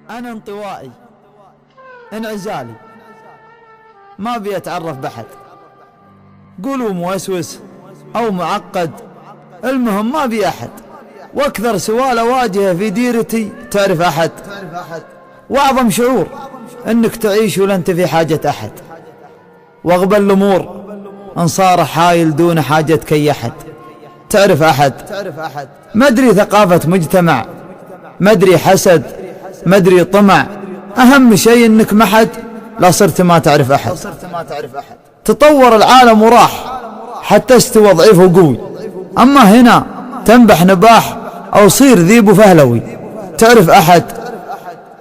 أنا انطوائي انعزالي، ما أبي أتعرف بحد، قولوا موسوس أو معقد، المهم ما أبي أحد. وأكثر سؤال أواجهه في ديرتي تعرف أحد؟ وأعظم شعور أنك تعيش ولا أنت في حاجة أحد، وأغبى الأمور أن صار حايل دون حاجتك أي أحد. تعرف أحد؟ ما أدري ثقافة مجتمع، ما أدري حسد، ما أدري طمع، أهم شيء أنك محد لا صرت ما تعرف أحد. تطور العالم وراح حتى استوى ضعيف وقوي، أما هنا تنبح نباح أو صير ذيب وفهلوي. تعرف أحد؟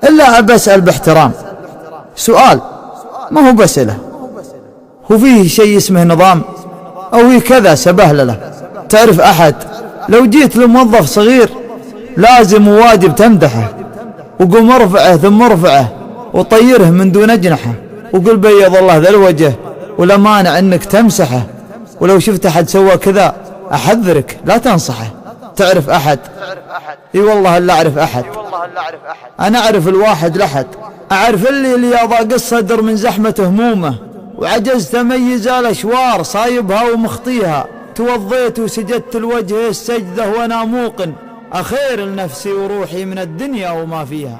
إلا بسأل باحترام سؤال ما هو بسأله، هو فيه شيء اسمه نظام أو هي كذا سبهلله. تعرف أحد؟ لو جيت لموظف صغير لازم وواجب تمدحه، وقوم ارفعه ثم ارفعه وطيره من دون أجنحه، وقل بيض الله ذا الوجه، ولا مانع انك تمسحه، ولو شفت أحد سوى كذا أحذرك لا تنصحه. تعرف أحد؟ اي والله لا أعرف أحد، أنا أعرف الواحد لحد، أعرف اللي يضاق الصدر من زحمة همومه، وعجزت أميز الأشوار صايبها ومخطيها، توضيت وسجدت الوجه السجدة وأنا موقن أخير لنفسي وروحي من الدنيا وما فيها.